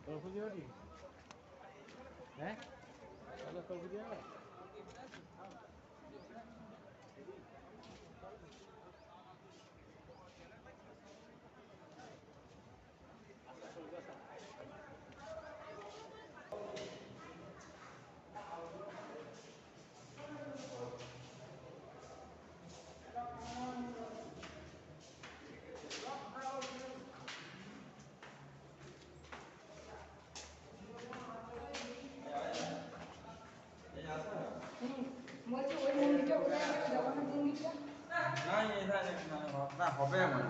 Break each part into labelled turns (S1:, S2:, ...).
S1: তরফুজি বাড়ি হ্যাঁ তাহলে তরফুজি হবে
S2: বলছি ওই মন্দিরটা কোথায় গেল জগন্নাথ মন্দিরটা
S3: না এখানে না হবে আমার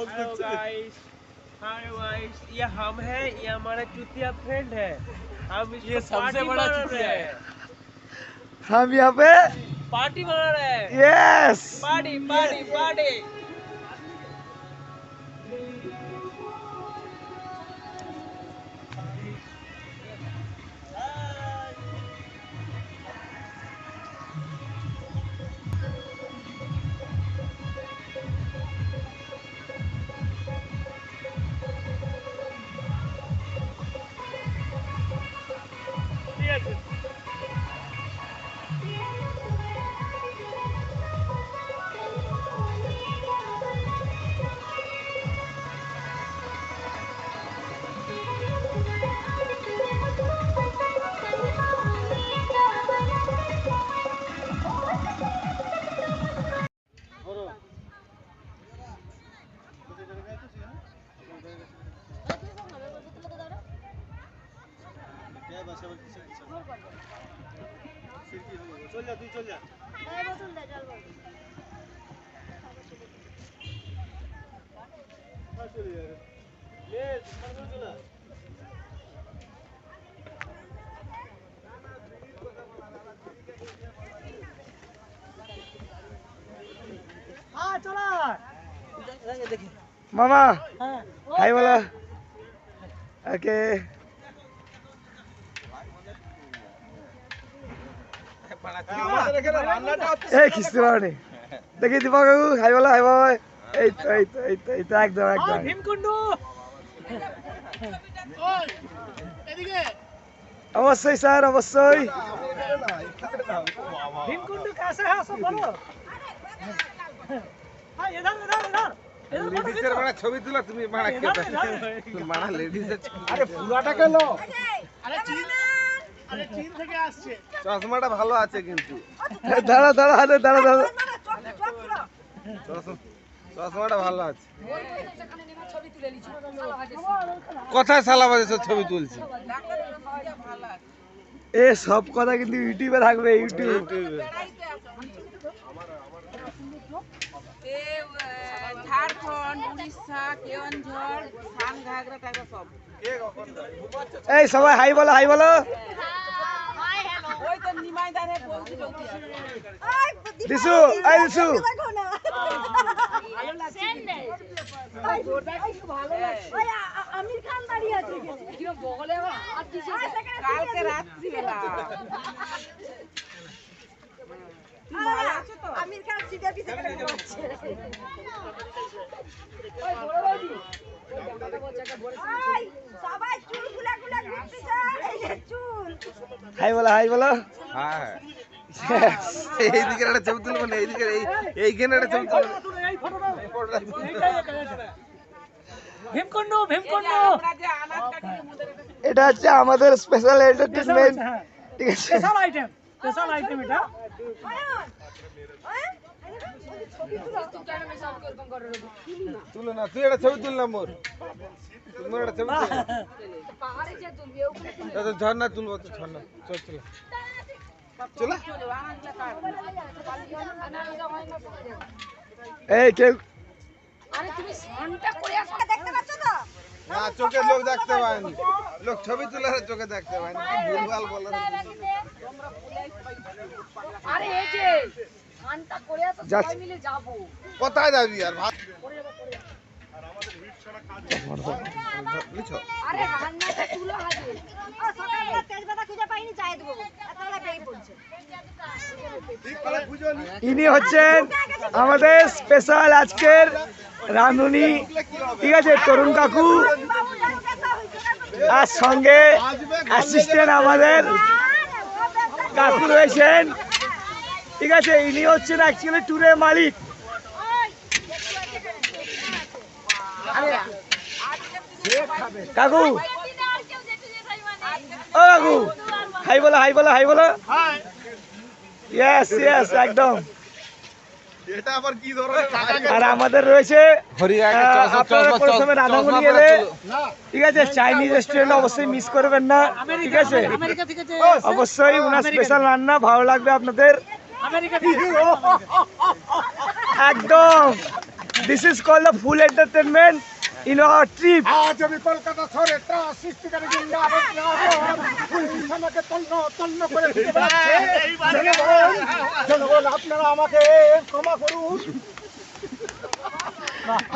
S1: हेलो गाइस हाय गाइस ये हम हैं ये हमारा चुतिया फ्रेंड है हम ये सबसे बड़ा चुतिया है
S4: हम यहाँ पे
S1: पार्टी बना रहे हैं
S4: यस
S1: पार्टी पार्टी पार्टी
S4: মামা হাই বলো ওকে এই খিস্তি পাওনি দেখি দীপক কাকু হাই বলো হাই বাবা এই তো এই তো এই তো এই তো একদম একদম অবশ্যই স্যার অবশ্যই
S1: भीमकुंड कैसे है सब बोलो हाँ इधर इधर इधर
S3: লেডিসের বাড়া ছবি তুলা তুমি বাড়া কে বাড়া লেডিসের
S1: আরে পুরাটা গেল আরে চীন থেকে আসছে
S3: চশমাটা ভালো আছে কিন্তু
S4: দাঁড়া দাঁড়া হাতে দাঁড়া দাঁড়া
S3: চশমাটা ভালো আছে কোথায় শালা বাজে ছবি তুলছি
S4: এ সব কথা কিন্তু ইউটিউবে থাকবে ইউটিউব
S5: ঝাড়খণ্ড উড়িষ্যা কেওনঝড় সান ঘাগরা টাইপের সব
S4: এই সবাই হাই বলো হাই বলো
S5: ওই তো নিমাইদারে বলছিল
S4: দিশু এই দিশু
S2: আমির খান দাঁড়িয়ে আছে বগলে হাত দিছে
S5: কালকে রাত্রিবেলা
S2: আমির খান সিটের পিছে কেটে ঘুমাচ্ছে সবাই চুল গুলা গুলা ঘুরতেছে এই যে চুল
S4: হাই বলো হাই বলো
S3: হ্যাঁ এইদিকে একটা ছবি তুলবো না এইদিকে এইখানে একটা ছবি তুলবো
S1: भीमकुंड भीमकुंड
S5: আমরা যে আনাজ কাটি মুদের
S4: এটা হচ্ছে আমাদের স্পেশাল এন্টারটেইনমেন্ট ঠিক আছে
S1: স্পেশাল আইটেম এটা
S3: তুলো না তুই একটা ছবি তুললাম মোর তোমার একটা ছবি
S2: পাহাড়ে যে তুলবে ওখানে
S3: তুল ঝর্ণা তুলবো তো ঝর্ণা চল চল চলো
S4: এই কেউ
S2: আরে তুমি ঘন্টা করে আসো দেখতে পাচ্ছ তো
S3: না চোখে লোক দেখতে পায়নি লোক ছবি তুলে চোখে দেখতে পায়নি কি ভুলভাল বলো
S2: আরে এই যে ঘন্টা করে আসো সবাই মিলে যাবো
S3: কোথায় যাবি আর ভাত
S2: আরে রান্নাটা তুলো হাতে সকালবেলা তেজপাতা খুঁজে পাইনি চাই দেবো এতবেলা পেয়ে পড়ছে
S4: ইনি হচ্ছেন আমাদের স্পেশাল আজকের রাঁধুনি ঠিক আছে তরুণ কাকু আর সঙ্গে অ্যাসিস্ট্যান্ট আমাদের কাকু রয়েছেন ঠিক আছে ইনি হচ্ছেন অ্যাকচুয়ালি ট্যুরের মালিক কাকু ও কাকু হাই বলো হাই বলো হাই বলো ইয়েস ইয়েস একদম
S3: এটা আবার কি ধরনের টাকা
S4: আর আমাদের রয়েছে আপনারা প্রথমে রাধামণি এলে ঠিক আছে চাইনিজ রেস্টুরেন্ট অবশ্যই মিস করবেন না ঠিক আছে অবশ্যই ওনার স্পেশাল রান্না ভালো লাগবে আপনাদের একদম this is called the full entertainment in our trip
S1: আজ আমি কলকাতা শহরে ত্রাস সৃষ্টিকারী গুন্ডা আমাকে তন্ন করে দিতে পারছে জনগণ আপনারা আমাকে ক্ষমা করুন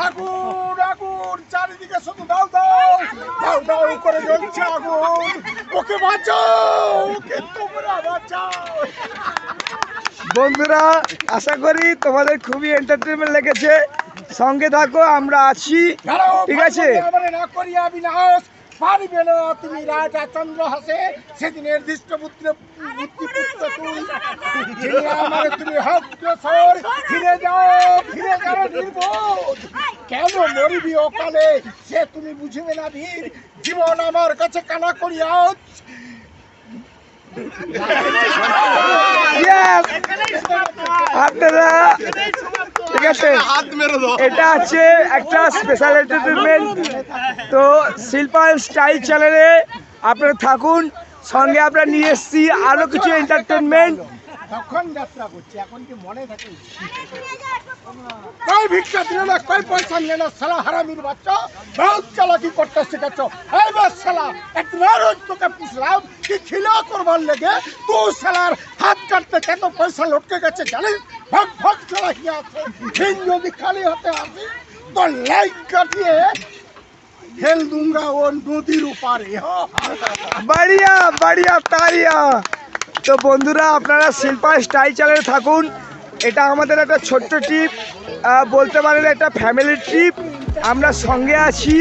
S1: আগুন আগুন চারিদিকে শুধু দাও দাও দাও দাও করে জ্বলছে আগুন ওকে বাঁচাও ওকে তোমরা বাঁচাও
S4: বন্ধুরা আশা করি তোমাদের খুবই এন্টারটেনমেন্ট লেগেছে সঙ্গে থাকো আমরা আছি ঠিক আছে
S1: না করিয়া বিনাশ পারিবে না তুমি রাজা চন্দ্র হাসে সেদিনের দৃষ্ট পুত্র তুই আমার তুমি হস্তেশ্বর ফিরে যাও নির্বোধ কেন মরিবি অকালে সে তুমি বুঝিবে না বীর জীবন আমার কাছে কানা করিয়া
S4: Yes! আপনারা ঠিক আছে এটা হচ্ছে একটা স্পেশাল এন্টারটেনমেন্ট তো শিল্পা স্টাইল চ্যানেলে আপনারা থাকুন সঙ্গে আমরা নিয়ে এসেছি আরো কিছু এন্টারটেনমেন্ট।
S1: তখন যাত্রা করছি, এখন কি মনে থাকে? কই ভিক্ষা দিলে না, কই পয়সা নিলে না, শালা হারামির বাচ্চা, বহুত চালাকি করতে শিখেছ। এই বাস শালা, একটা রোজ তোকে পুষলাম কি খিলা করবার লেগে, তুই শালার হাত কাটতে কত পয়সা লটকে গেছে জানিস? ভগ ভগ শালা কি আছে, দিন যদি খালি হতে আসি তো লাইট কাটিয়ে ফেল दूंगा ও নদীর উপারে।
S4: বাড়িয়া বাড়িয়া তারিয়া। তো বন্ধুরা, আপনারা শিল্পা স্টাইল চ্যানেলে থাকুন। এটা আমাদের একটা ছোট্ট ট্রিপ, বলতে পারেন একটা ফ্যামিলি ট্রিপ। আমরা সঙ্গে আছি।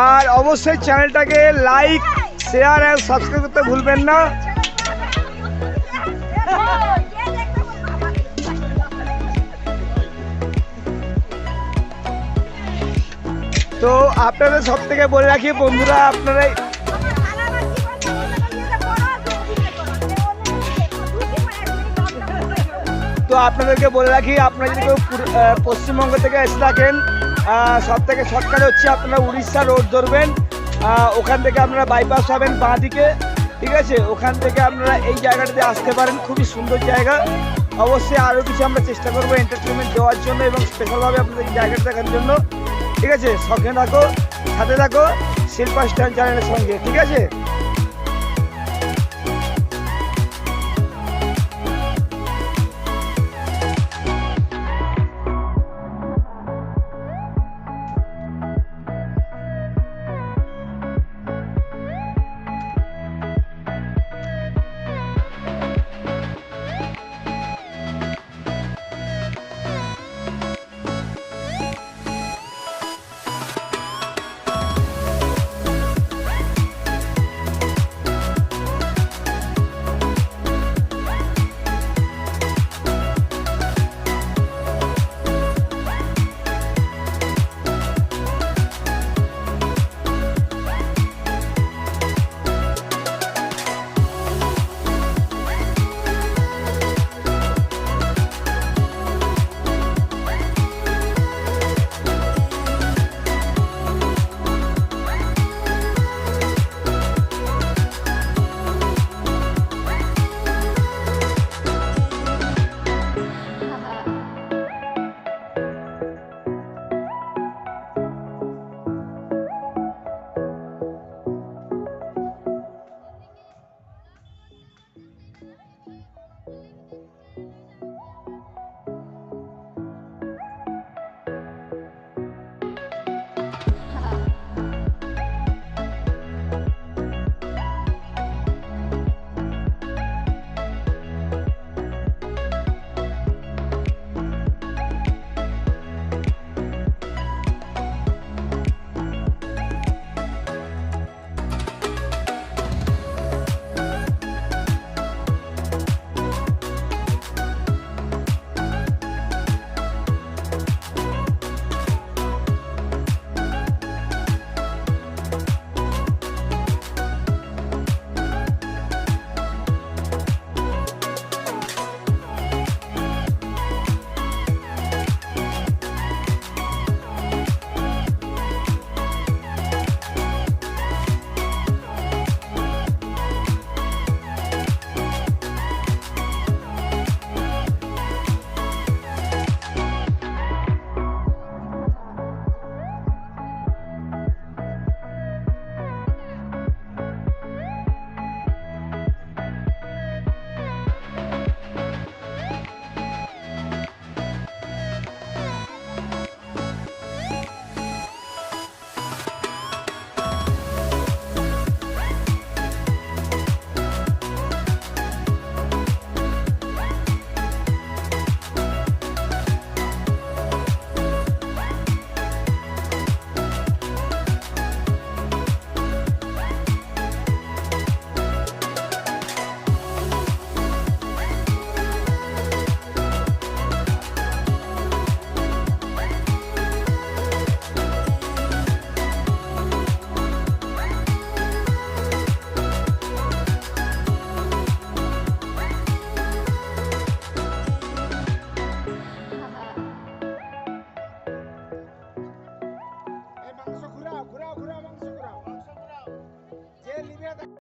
S4: আর অবশ্যই চ্যানেলটাকে লাইক, শেয়ার আর সাবস্ক্রাইব করতে ভুলবেন না। তো আপনাদের সব থেকে বলে রাখি বন্ধুরা, আপনারা তো আপনাদেরকে বলে রাখি, আপনারা যদি কেউ পশ্চিমবঙ্গ থেকে এসে থাকেন, সব থেকে শর্টকাট হচ্ছে আপনারা উড়িষ্যা রোড ধরবেন। ওখান থেকে আপনারা বাইপাস পাবেন বাঁ দিকে, ঠিক আছে? ওখান থেকে আপনারা এই জায়গাটাতে আসতে পারেন, খুবই সুন্দর জায়গা। অবশ্যই আরও কিছু আমরা চেষ্টা করবো এন্টারটেনমেন্ট দেওয়ার জন্য এবং স্পেশালভাবে আপনাদের জায়গাটা দেখার জন্য, ঠিক আছে? সঙ্গে থাকো, সাথে থাকো শিল্পা স্টাইল চ্যানেলের সঙ্গে, ঠিক আছে?